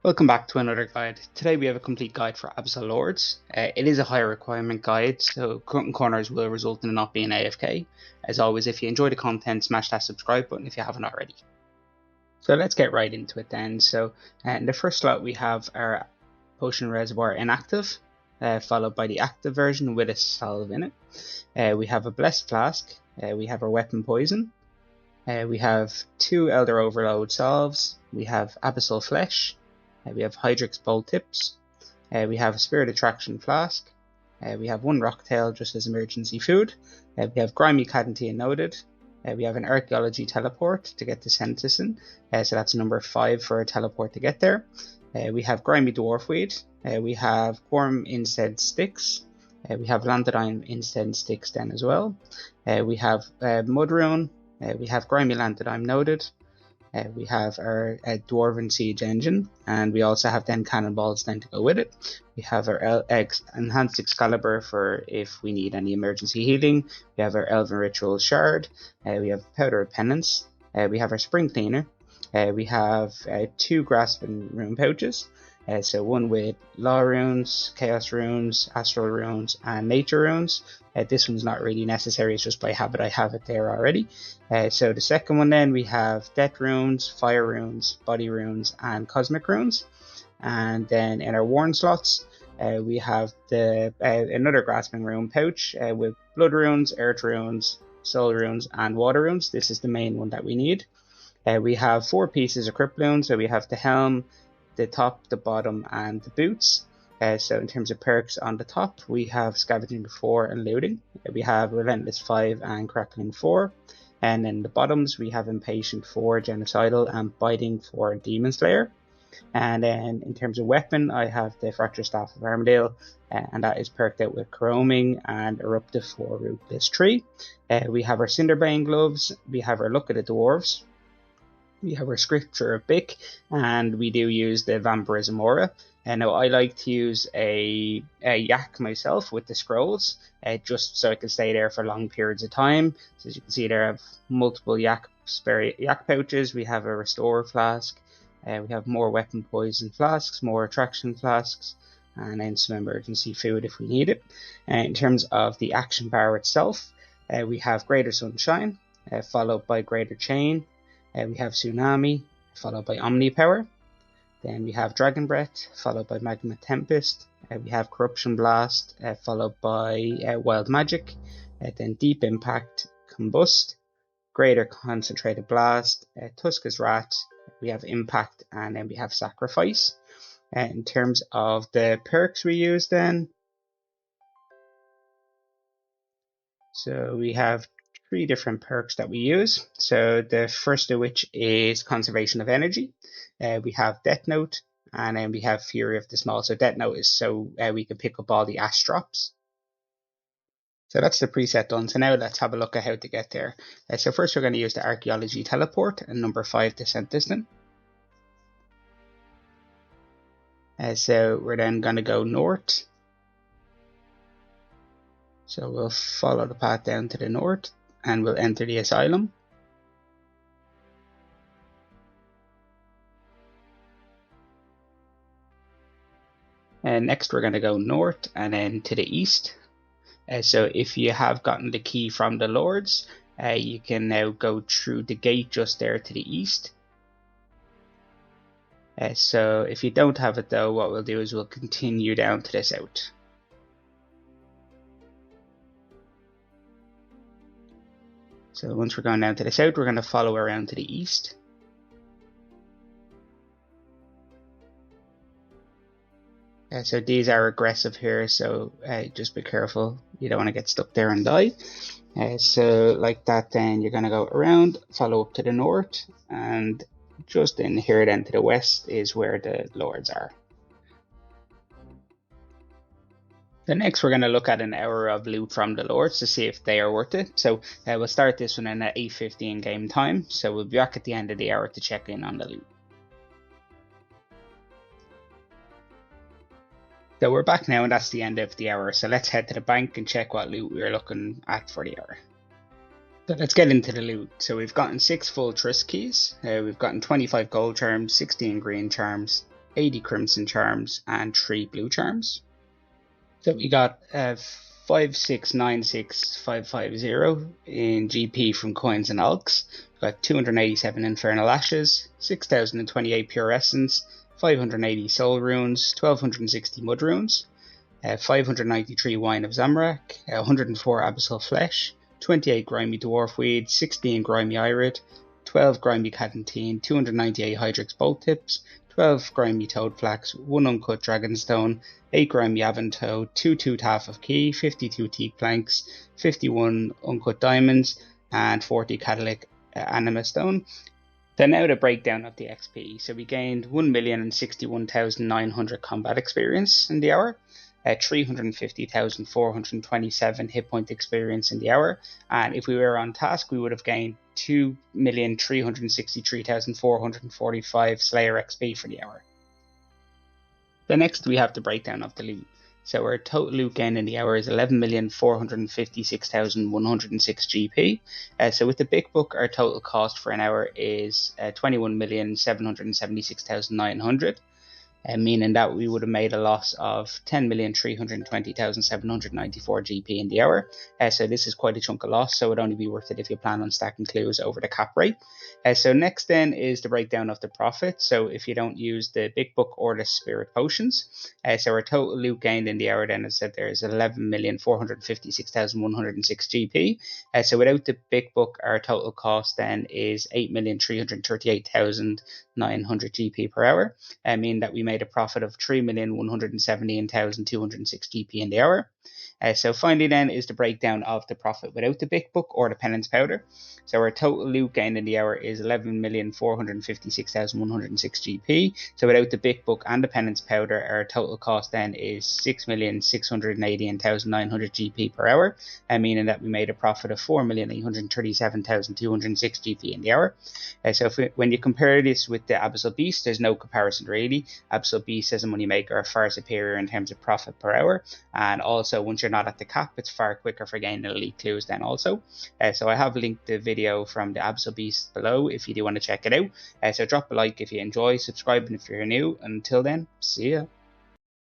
Welcome back to another guide. Today we have a complete guide for Abyssal Lords. It is a higher requirement guide, so cutting corners will result in not being AFK. As always, if you enjoy the content, smash that subscribe button if you haven't already. So let's get right into it then. So in the first slot we have our Potion Reservoir inactive, followed by the active version with a salve in it. We have a Blessed Flask, we have our Weapon Poison, we have two Elder Overload salves, we have Abyssal Flesh, we have Hydrix Bowl Tips, we have a Spirit Attraction Flask, we have one Rocktail just as emergency food, we have Grimy Cadentine Noted, we have an Archaeology Teleport to get to Sentisan, so that's number 5 for a teleport to get there. We have Grimy Dwarfweed, we have Worm Instead Sticks, we have Landodine Instead Sticks then as well, we have Mudrune, we have Grimy Landodine Noted, we have our Dwarven Siege Engine, and we also have then Cannonballs then to go with it. We have our Enhanced Excalibur for if we need any emergency healing. We have our Elven Ritual Shard. We have Powder of Penance. We have our Spring Cleaner. We have 2 Grasping Rune Pouches. So one with Law Runes, Chaos Runes, Astral Runes, and Nature Runes. This one's not really necessary, it's just by habit I have it there already. So the second one then we have Death Runes, Fire Runes, Body Runes, and Cosmic Runes. And then in our Worn slots, we have the another Grasping Rune pouch with Blood Runes, Earth Runes, Soul Runes, and Water Runes. This is the main one that we need. We have 4 pieces of Crypt Runes, so we have the Helm, the top, the bottom, and the boots. So in terms of perks on the top, we have Scavenging 4 and Looting. We have Relentless 5 and Crackling 4. And in the bottoms, we have Impatient 4, Genocidal, and Biting 4, Demon Slayer. And then in terms of weapon, I have the Fracture Staff of Armadale, and that is perked out with Chroming and Eruptive 4, Rootless 3. We have our Cinderbane gloves, we have our Luck of the Dwarves, we have our Scripture of Bick, and we do use the Vampirism Aura. And now I like to use a yak myself with the scrolls, just so I can stay there for long periods of time. So as you can see there, I have multiple yak pouches. We have a Restore Flask, we have more Weapon Poison Flasks, more Attraction Flasks, and then some emergency food if we need it. In terms of the action bar itself, we have Greater Sunshine, followed by Greater Chain. We have Tsunami, followed by Omnipower. Then we have Dragon Breath, followed by Magma Tempest. We have Corruption Blast, followed by Wild Magic. Then Deep Impact, Combust, Greater Concentrated Blast, Tuska's Wrath. We have Impact, and then we have Sacrifice. In terms of the perks we use then, so we have 3 different perks that we use. So the first of which is Conservation of Energy. We have Death Note, and then we have Fury of the Small. So Death Note is so we can pick up all the Ash drops. So that's the preset done. So now let's have a look at how to get there. So first we're going to use the Archaeology Teleport and number 5 to Sentisan. So we're then going to go north. So we'll follow the path down to the north, and we'll enter the Asylum. And next we're going to go north and then to the east. So if you have gotten the key from the Lords, you can now go through the gate just there to the east. So if you don't have it though, what we'll do is we'll continue down to the south. So once we're going down to the south, we're going to follow around to the east. So these are aggressive here, so just be careful. You don't want to get stuck there and die. So like that, then you're going to go around, follow up to the north, and just in here then to the west is where the Lords are. Then next we're going to look at an hour of loot from the Lords to see if they are worth it. So we'll start this one in at 8:15 game time. So we'll be back at the end of the hour to check in on the loot. So we're back now, and that's the end of the hour. So let's head to the bank and check what loot we're looking at for the hour. So let's get into the loot. So we've gotten 6 full Triss keys. We've gotten 25 gold charms, 16 green charms, 80 crimson charms, and 3 blue charms. So we got 5696550 in GP from coins and alks. We got 287 infernal ashes, 6028 pure essence, 580 soul runes, 1260 mud runes, 593 wine of Zamorak, 104 abyssal flesh, 28 grimy dwarf weed, 16 grimy irid, 12 grimy cadentine, 298 hydrix bolt tips, 12 grimy toad flax, 1 uncut dragonstone, 8 grimy avantoe, 2 half of key, 52 teak planks, 51 uncut diamonds, and 40 catalytic anima stone. Then now the breakdown of the XP. So we gained 1,061,900 combat experience in the hour, 350,427 hit point experience in the hour, and if we were on task we would have gained 2,363,445 Slayer XP for the hour. Then next we have the breakdown of the loot. So our total loot gain in the hour is 11,456,106 GP. So with the big book, our total cost for an hour is 21,776,900. Meaning that we would have made a loss of 10,320,794 GP in the hour. So this is quite a chunk of loss, so it would only be worth it if you plan on stacking clues over the cap rate. So next then is the breakdown of the profit. So if you don't use the big book or the spirit potions, so our total loot gained in the hour then, as I said, there is 11,456,106 GP. So without the big book, our total cost then is 8,338,900 GP per hour, meaning that we made a profit of 3,117,206 GP in the hour. So finally then is the breakdown of the profit without the big book or the penance powder. So our total loot gain in the hour is 11,456,106 GP. So without the big book and the penance powder, our total cost then is 6,680,900 GP per hour, meaning that we made a profit of 4,837,206 GP in the hour. So when you compare this with the Abyssal Beast, there's no comparison really. Abyssal Beast as a moneymaker are far superior in terms of profit per hour, and also once you're not at the cap, it's far quicker for gaining elite clues then also. So I have linked the video from the Abyssal Beast below if you do want to check it out. So drop a like if you enjoy, subscribe if you're new. Until then, see ya.